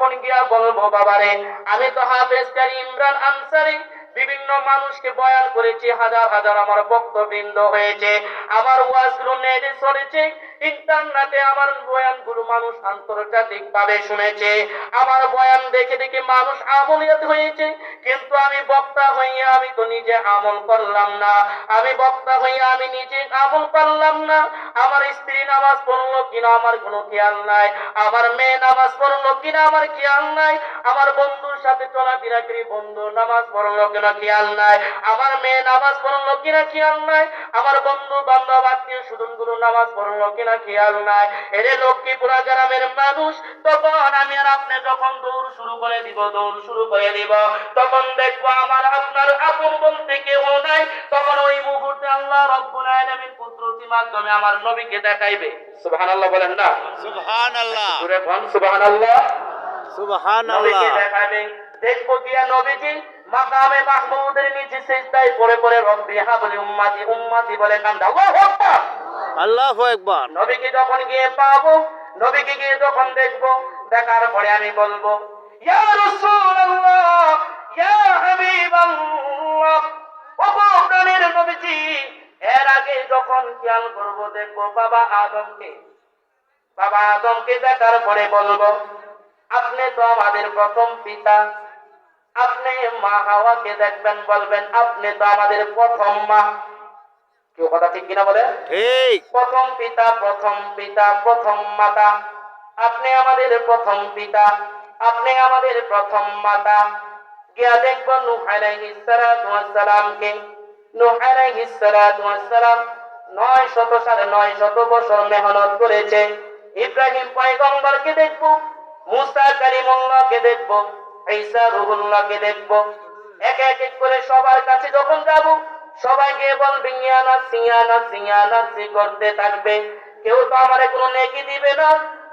যখন গিয়া বলবো বাবারে আমি তো হাফেজ কারি ইমরান আনসারী, বিভিন্ন মানুষকে বয়ান করেছি, হাজার হাজার আমার বক্তবৃন্দ হয়েছে, আমার ওয়াজগুলো নেটে চলেছে, ইন্টারনেটে আমার বয়ানগুলো মানুষ আন্তর্জাতিক ভাবে শুনেছে, আমার বয়ান দেখে দেখে মানুষ আমলিয়াত হয়েছে। কিন্তু আমি বক্তা হইয়া আমি তো নিজে আমল করলাম না, আমি বক্তা হইয়া আমি নিজে আমল করলাম না। আমার স্ত্রী নামাজ পড়লো কিনা আমার কোনো খেয়াল নাই, আমার মেয়ে নামাজ পড়লো কিনা আমার খেয়াল নাই, আমার বন্ধুর সাথে চলাফেরা করি, বন্ধু নামাজ পড়লো কিনা খেয়াল নাই, আমার মেয়ে নামাজ পড়লো কিনা খেয়াল নাই, আমার বন্ধু বান্ধব আত্মীয় স্বজন গুলো নামাজ পড়লো কিনা খেয়াল নাই। এরে লক্ষ্মীপুরা গ্রামের মানুষ, তখন আমি আর আপনি যখন দৌড় শুরু করে দিব, দৌড় শুরু করে দিব, তখন দেখবো আমার আপনার আপন বলতে কেউ নাই। তখন ওই মুহূর্তে আল্লাহ রব্বুল আলামিন কুদরতি মাধ্যমে আমার নবীকে দেখাইবে। সুবহানাল্লাহ বলেন না? সুবহানাল্লাহ, জোরে বলেন সুবহানাল্লাহ। সুবহানাল্লাহ। নবীকে দেখাইবে, দেখবো গিয়া নবীজি মাকামে মাহমুদের নিচে সিজদায় পড়ে পড়ে রব্বি হাবলি উম্মতি উম্মতি বলে কান্দা। আল্লাহু আকবার, আল্লাহু আকবার। নবীকে যখন গিয়ে পাবো, নবীকে গিয়ে যখন দেখবো, দেখার পরে আমি বলবো ইয়া রাসূলুল্লাহ ইয়া হাবিবাল্লাহ, ও প্রাণের নবীজি। এর আগে যখন খেয়াল করবো দেখবো বাবা আদমকে দেখার পরে বলবো আপনি তো আমাদের প্রথম পিতা। আপনি মা হাওয়াকে দেখবেন, বলবেন আপনি তো আমাদের প্রথম মা। কেউ কথা ঠিক কিনা বলে? ঠিক। প্রথম পিতা, প্রথম মাতা। আপনি আমাদের প্রথম পিতা, আপনি আমাদের প্রথম মাতা। গিয়া দেখবো নূহ আলাইহিস সালাতু ওয়াস সালামকে। নূহ আলাইহিস সালাতু ওয়াস সালাম 900 বছর মেহনত করেছে। ইব্রাহিম পয়গম্বরকে দেখবো, মুসা কালিমুল্লাহকে দেখবো, ঈসা রূহুল্লাহকে দেখবো। এক এক করে সবার কাছে যখন যাব, সবাইকে বলবে ইয়া নাফসি করতে থাকবে। কেউ তো আমার কোনো নেকি দিবে না,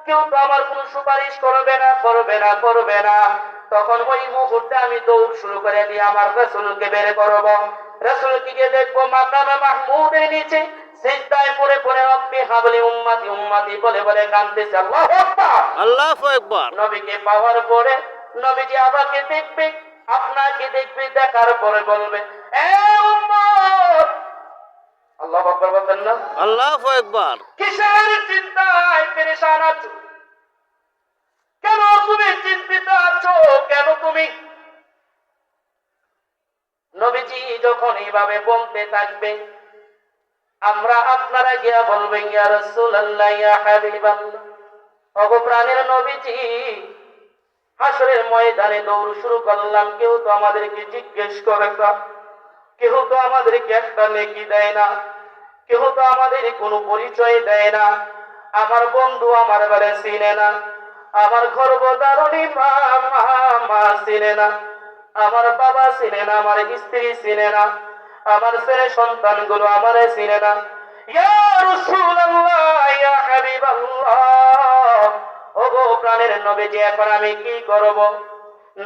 কেউ তো আমার কোনো সুপারিশ করবে না। তখন ওই মুহূর্তে আমি দৌড় শুরু করে দিয়ে আমার রাসূলকে বের করব। রাসূলকে দেখবো মাকামে মাহমুদের নিচে সিজদায় পড়ে পড়ে রব্বি হাবলি উম্মতি বলে বলে কাঁদতেছে। আল্লাহু আকবার, আল্লাহু আকবার। নবীকে পাওয়ার পরে নবীজি আমাকে দেখবে, আপনাকে দেখবে, দেখার পরে বলবে এ উম্মত, আল্লাহু আকবার বলবেন না? আল্লাহু আকবার। কিসের চিন্তায় পেরেশান আছো? কেন তুমি চিন্তিত আছো? কেন তুমি? নবীজি যখন এইভাবে বলতে থাকবে, আমরা আপনারা গিয়া বলবেন ইয়া রাসূলুল্লাহ ইয়া হাবিবাল্লাহ, ওগো প্রাণের নবীজি, হাসরের ময়দানে দৌড় শুরু করলাম, কেউ তো আমাদেরকে জিজ্ঞেস করে না, কেউ তো আমাদেরকে একটা নেকি দেয় না, কেউ তো আমাদের কোনো পরিচয় দেয় না। আমার বন্ধু আমার বেলা চিনে না, আমার গর্ভধারণী মা চিনে না, আমার বাবা চিনে না, আমার স্ত্রী চিনে না, আমার ছেলে সন্তানগুলো আমার চিনে না। ইয়া রাসূলুল্লাহ ইয়া হাবিবাল্লাহ, ওগো প্রাণের নবীজি, এখন আমি কি করব?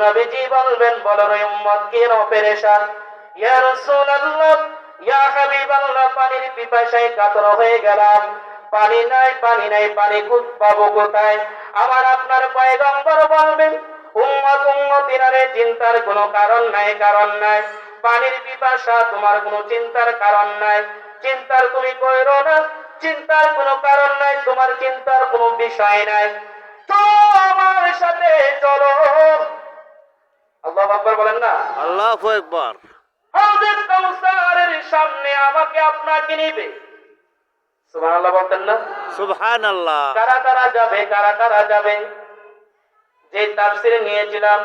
নবীজি বলবেন বলো রে উম্মত, কেন পেরেশান? ইয়া রাসূলুল্লাহ ইয়া হাবিবাল্লাহ, পানির পিপাসায় কাতর হয়ে গেলাম, পানি নাই, পানি পাবো কোথায়? আমার আপনার পয়গম্বর বলবেন উম্মতিরা রে, চিন্তার কোনো কারণ নাই। পানির পিপাসা, তোমার কোনো চিন্তার কারণ নাই, চিন্তার তুমি কইরো না, চিন্তার কোনো কারণ নাই, তোমার চিন্তার কোনো বিষয় নাই। চলো আমার সাথে চলো। আল্লাহু আকবার বলেন না? আল্লাহু আকবার। হাউজে কাউসারের সামনে আমাকে আপনাকে নিবে। সুবহানাল্লাহ বলতেন না? সুবহানাল্লাহ। কারা যাবে? যে তাফসীর নিয়েছিলাম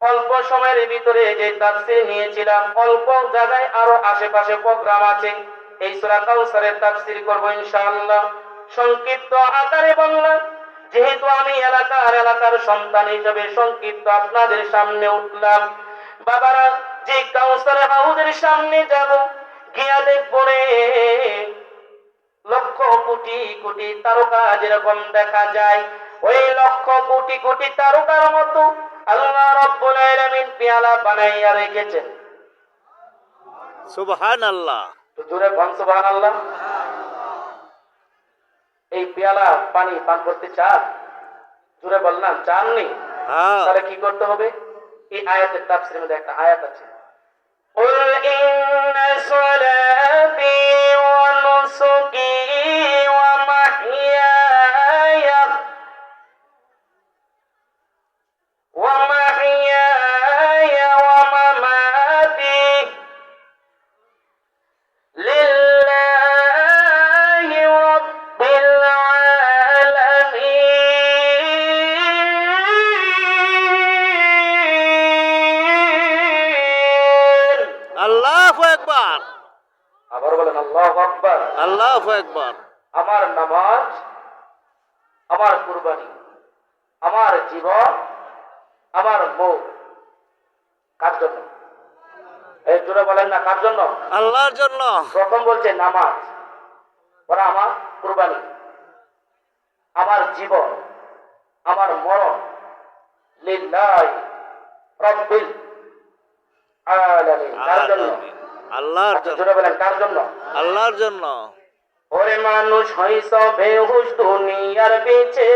অল্প সময়ের ভিতরে, যে তাফসীর নিয়েছিলাম অল্প জায়গায়, আরো আশেপাশে প্রোগ্রাম আছে, এই সূরা কাউসারের তাফসীর করব ইনশাআল্লাহ। সংক্ষিপ্ত আকারে বললাম, যেহেতু আমি এলাকার সন্তান হিসেবে সংক্ষিপ্ত আপনাদের সামনে উঠলাম। বাবারা, যে কাউসার হাউজের সামনে যাব, গিয়া দেখব রে লক্ষ কোটি তারকা যেরকম দেখা যায়, ওই লক্ষ কোটি তারকার মতো আল্লাহ রাব্বুল আলামিন পেয়ালা বানাইয়া রেখেছেন। সুবহানাল্লাহ। তো জোরে বল সুবহানাল্লাহ। এই পেয়ালা পানি পান করতে চান? জোরে বললাম চাননি? হ্যাঁ। তাহলে কি করতে হবে? এই আয়াতের তাফসীরের মধ্যে একটা আয়াত আছে, قل إن صلاتي ونسكي ومحياي ومماتي لله رب العالمين. আল্লাহু আকবার। আবার বলেন আল্লাহু আকবার। আল্লাহু আকবার। আমার নামাজ, আমার কুরবানি, আমার জীবন, আমার মুখ কার জন্য? এই জোরে বলেন না, কার জন্য? আল্লাহর জন্য। প্রথম বলছে নামাজ, ওরা আমার কুরবানি, আমার জীবন, আমার মরণ লিল্লাহি রাব্বিল আলামিন। কার জন্য? আল্লাহর আচ্ছা, জন্য। জোরে বলেন কার জন্য? আল্লাহর জন্য। ওরে মানুষ হইছ বেহুশ দুনিয়ার পিছে।